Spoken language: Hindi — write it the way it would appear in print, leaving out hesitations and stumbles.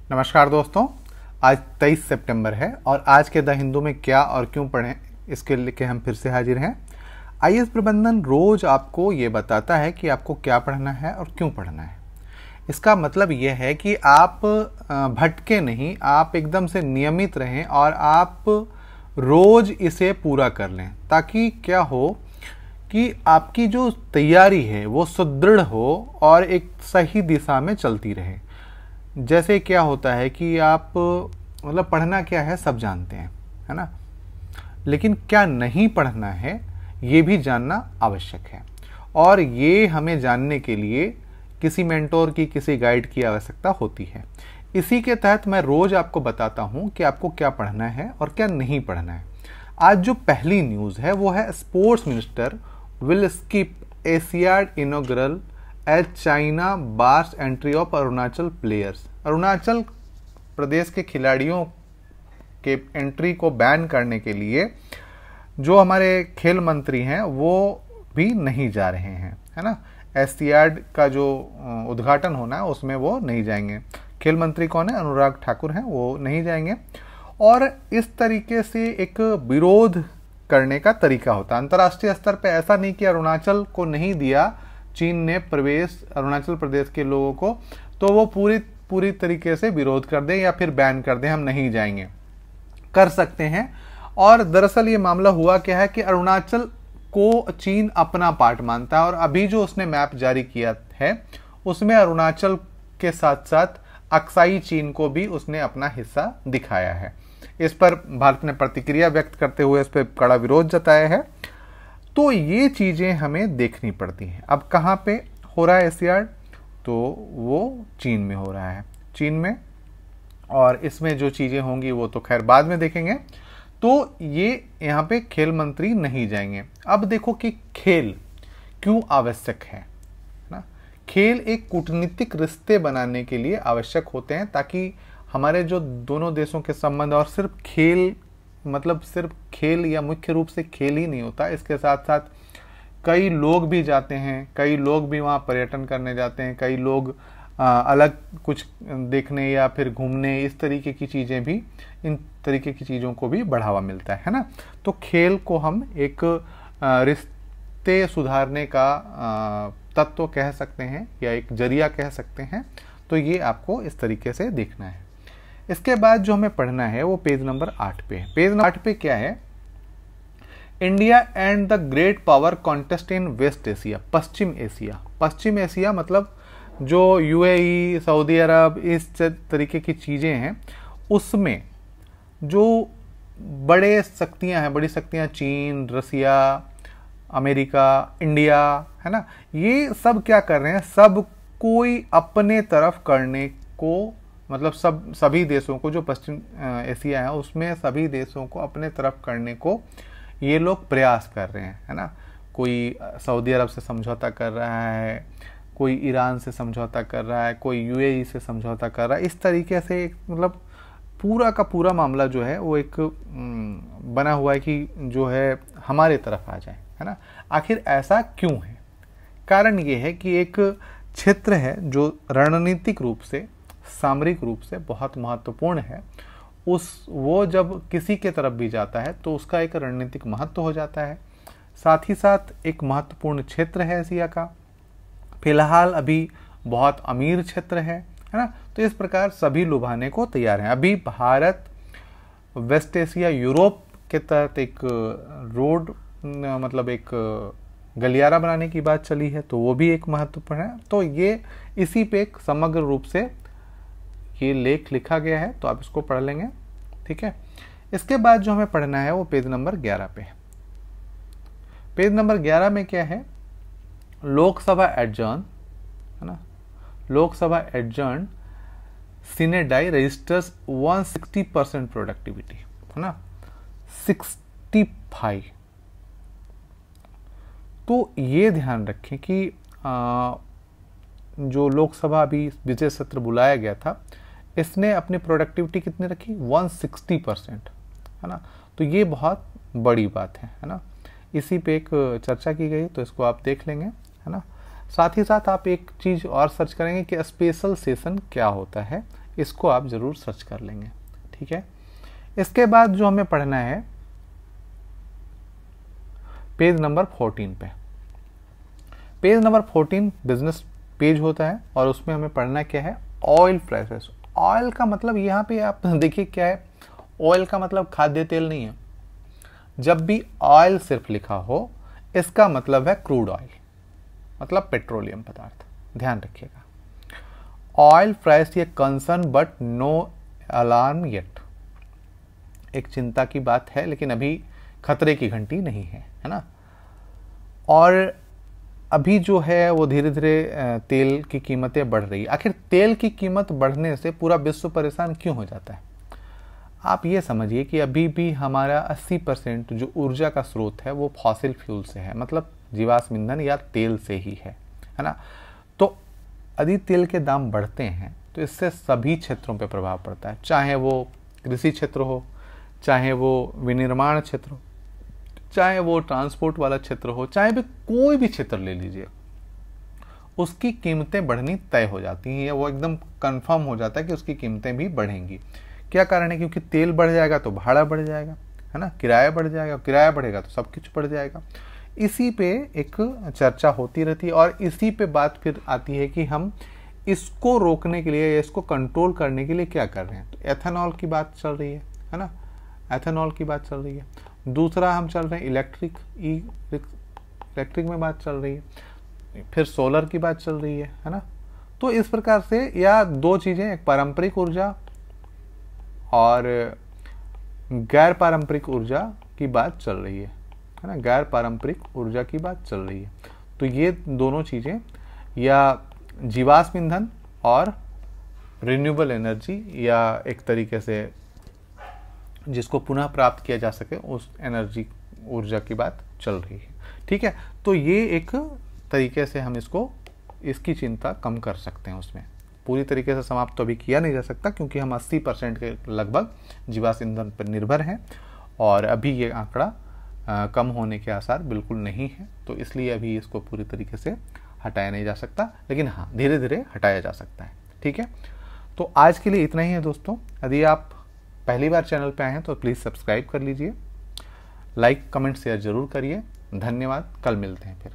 नमस्कार दोस्तों, आज 23 सितंबर है और आज के द हिंदू में क्या और क्यों पढ़ें इसके लेके हम फिर से हाजिर हैं। आईएएस प्रबंधन रोज आपको ये बताता है कि आपको क्या पढ़ना है और क्यों पढ़ना है। इसका मतलब यह है कि आप भटके नहीं, आप एकदम से नियमित रहें और आप रोज इसे पूरा कर लें, ताकि क्या हो कि आपकी जो तैयारी है वो सुदृढ़ हो और एक सही दिशा में चलती रहे। जैसे क्या होता है कि आप मतलब पढ़ना क्या है सब जानते हैं, है ना, लेकिन क्या नहीं पढ़ना है ये भी जानना आवश्यक है। और ये हमें जानने के लिए किसी मेंटोर की, किसी गाइड की आवश्यकता होती है। इसी के तहत मैं रोज आपको बताता हूं कि आपको क्या पढ़ना है और क्या नहीं पढ़ना है। आज जो पहली न्यूज़ है वो है sports minister will skip Asiad inaugural as China bars entry of Arunachal players. Arunachal Pradesh के खिलाड़ियों के एंट्री को बैन करने के लिए जो हमारे खेल मंत्री हैं वो भी नहीं जा रहे हैं, है ना। एशियाड का जो उद्घाटन होना है उसमें वो नहीं जाएंगे। खेल मंत्री कौन है? अनुराग ठाकुर हैं, वो नहीं जाएंगे। और इस तरीके से एक विरोध करने का तरीका होता है अंतर्राष्ट्रीय स्तर पे। ऐसा नहीं कि अरुणाचल को नहीं दिया चीन ने प्रवेश अरुणाचल प्रदेश के लोगों को, तो वो पूरी तरीके से विरोध कर दें या फिर बैन कर दें, हम नहीं जाएंगे, कर सकते हैं। और दरअसल ये मामला हुआ क्या है कि अरुणाचल को चीन अपना पार्ट मानता है और अभी जो उसने मैप जारी किया है उसमें अरुणाचल के साथ साथ अक्साई चीन को भी उसने अपना हिस्सा दिखाया है। इस पर भारत ने प्रतिक्रिया व्यक्त करते हुए इस पर कड़ा विरोध जताया है। तो ये चीजें हमें देखनी पड़ती हैं। अब कहाँ पे हो रहा है एशियाड? तो वो चीन में हो रहा है, चीन में। और इसमें जो चीजें होंगी वो तो खैर बाद में देखेंगे। तो ये यहाँ पे खेल मंत्री नहीं जाएंगे। अब देखो कि खेल क्यों आवश्यक है ना। खेल एक कूटनीतिक रिश्ते बनाने के लिए आवश्यक होते हैं, ताकि हमारे जो दोनों देशों के संबंध, और सिर्फ खेल मतलब सिर्फ खेल या मुख्य रूप से खेल ही नहीं होता, इसके साथ साथ कई लोग भी जाते हैं, कई लोग भी वहाँ पर्यटन करने जाते हैं, कई लोग अलग कुछ देखने या फिर घूमने, इस तरीके की चीज़ें भी, इन तरीके की चीज़ों को भी बढ़ावा मिलता है ना। तो खेल को हम एक रिश्ते सुधारने का तत्व कह सकते हैं या एक जरिया कह सकते हैं। तो ये आपको इस तरीके से देखना है। इसके बाद जो हमें पढ़ना है वो पेज नंबर 8 पे है। पेज नंबर 8 पे क्या है? India and the great power contest in West Asia, पश्चिम एशिया। पश्चिम एशिया मतलब जो यूएई, सऊदी अरब, इस तरीके की चीज़ें हैं, उसमें जो बड़ी शक्तियां चीन, रसिया, अमेरिका, इंडिया, है ना, ये सब क्या कर रहे हैं? सब कोई अपने तरफ करने को, मतलब सभी देशों को, जो पश्चिम एशिया है उसमें सभी देशों को अपने तरफ करने को ये लोग प्रयास कर रहे हैं, है ना। कोई सऊदी अरब से समझौता कर रहा है, कोई ईरान से समझौता कर रहा है, कोई यूएई से समझौता कर रहा है। इस तरीके से एक मतलब पूरा का पूरा मामला जो है वो एक बना हुआ है कि जो है हमारे तरफ आ जाए, है ना। आखिर ऐसा क्यों है? कारण ये है कि एक क्षेत्र है जो रणनीतिक रूप से, सामरिक रूप से बहुत महत्वपूर्ण है। वो जब किसी के तरफ भी जाता है तो उसका एक रणनीतिक महत्व हो जाता है। साथ ही साथ एक महत्वपूर्ण क्षेत्र है एशिया का, फिलहाल अभी बहुत अमीर क्षेत्र है ना। तो इस प्रकार सभी लुभाने को तैयार हैं। अभी भारत वेस्ट एशिया, यूरोप के तहत एक रोड, मतलब एक गलियारा बनाने की बात चली है, तो वो भी एक महत्वपूर्ण है। तो ये इसी पे एक समग्र रूप से ये लेख लिखा गया है, तो आप इसको पढ़ लेंगे, ठीक है। इसके बाद जो हमें पढ़ना है वो पेज नंबर 11 पे है। पेज नंबर 11 में क्या है? लोकसभा एडजर्न, है ना, लोकसभा एडजर्न, सिनेडाई रजिस्टर्स 160% प्रोडक्टिविटी, है ना, 65। तो ये ध्यान रखें कि जो लोकसभा अभी विजय सत्र बुलाया गया था, इसने अपनी प्रोडक्टिविटी कितनी रखी? 160%, है ना। तो ये बहुत बड़ी बात है ना। इसी पे एक चर्चा की गई, तो इसको आप देख लेंगे, है ना। साथ ही साथ आप एक चीज़ और सर्च करेंगे कि स्पेशल सेशन क्या होता है, इसको आप ज़रूर सर्च कर लेंगे। ठीक है, इसके बाद जो हमें पढ़ना है पेज नंबर 14 पे। पेज नंबर 14 बिजनेस पेज होता है और उसमें हमें पढ़ना क्या है, ऑयल प्राइसेस। ऑयल का मतलब यहाँ पे आप देखिए क्या है, ऑयल का मतलब खाद्य तेल नहीं है। जब भी ऑयल सिर्फ लिखा हो इसका मतलब है क्रूड ऑयल, मतलब पेट्रोलियम पदार्थ, ध्यान रखिएगा। ऑयल प्राइस ये concern but no alarm yet, एक चिंता की बात है लेकिन अभी खतरे की घंटी नहीं है, है ना। और अभी जो है वो धीरे धीरे तेल की कीमतें बढ़ रही है। आखिर तेल की कीमत बढ़ने से पूरा विश्व परेशान क्यों हो जाता है? आप ये समझिए कि अभी भी हमारा 80% जो ऊर्जा का स्रोत है वो फॉसिल फ्यूल से है, मतलब जीवाश्म ईंधन या तेल से ही है ना। तो यदि तेल के दाम बढ़ते हैं तो इससे सभी क्षेत्रों पे प्रभाव पड़ता है, चाहे वो कृषि क्षेत्र हो, चाहे वो विनिर्माण क्षेत्र हो, चाहे वो ट्रांसपोर्ट वाला क्षेत्र हो, चाहे भी कोई भी क्षेत्र ले लीजिए, उसकी कीमतें बढ़नी तय हो जाती हैं। वो एकदम कंफर्म हो जाता है कि उसकी कीमतें भी बढ़ेंगी। क्या कारण है? क्योंकि तेल बढ़ जाएगा तो भाड़ा बढ़ जाएगा, है ना, किराया बढ़ जाएगा, किराया बढ़ेगा तो सब कुछ बढ़ जाएगा। इसी पे एक चर्चा होती रहती है और इसी पे बात फिर आती है कि हम इसको रोकने के लिए या इसको कंट्रोल करने के लिए क्या कर रहे हैं। तो एथेनॉल की बात चल रही है ना, एथेनॉल की बात चल रही है। दूसरा हम चल रहे हैं इलेक्ट्रिक में बात चल रही है, फिर सोलर की बात चल रही है ना। तो इस प्रकार से या दो चीजें, एक पारंपरिक ऊर्जा और गैर पारंपरिक ऊर्जा की बात चल रही है ना, गैर पारंपरिक ऊर्जा की बात चल रही है। तो ये दोनों चीजें, या जीवाश्म ईंधन और रिन्यूएबल एनर्जी, या एक तरीके से जिसको पुनः प्राप्त किया जा सके उस एनर्जी ऊर्जा की बात चल रही है। ठीक है, तो ये एक तरीके से हम इसकी चिंता कम कर सकते हैं। उसमें पूरी तरीके से समाप्त तो अभी किया नहीं जा सकता क्योंकि हम 80% के लगभग जीवाश्म ईंधन पर निर्भर हैं और अभी ये आंकड़ा कम होने के आसार बिल्कुल नहीं है। तो इसलिए अभी इसको पूरी तरीके से हटाया नहीं जा सकता, लेकिन हाँ धीरे धीरे हटाया जा सकता है। ठीक है, तो आज के लिए इतना ही है दोस्तों। यदि आप पहली बार चैनल पे आए हैं तो प्लीज़ सब्सक्राइब कर लीजिए, लाइक कमेंट शेयर जरूर करिए। धन्यवाद, कल मिलते हैं फिर।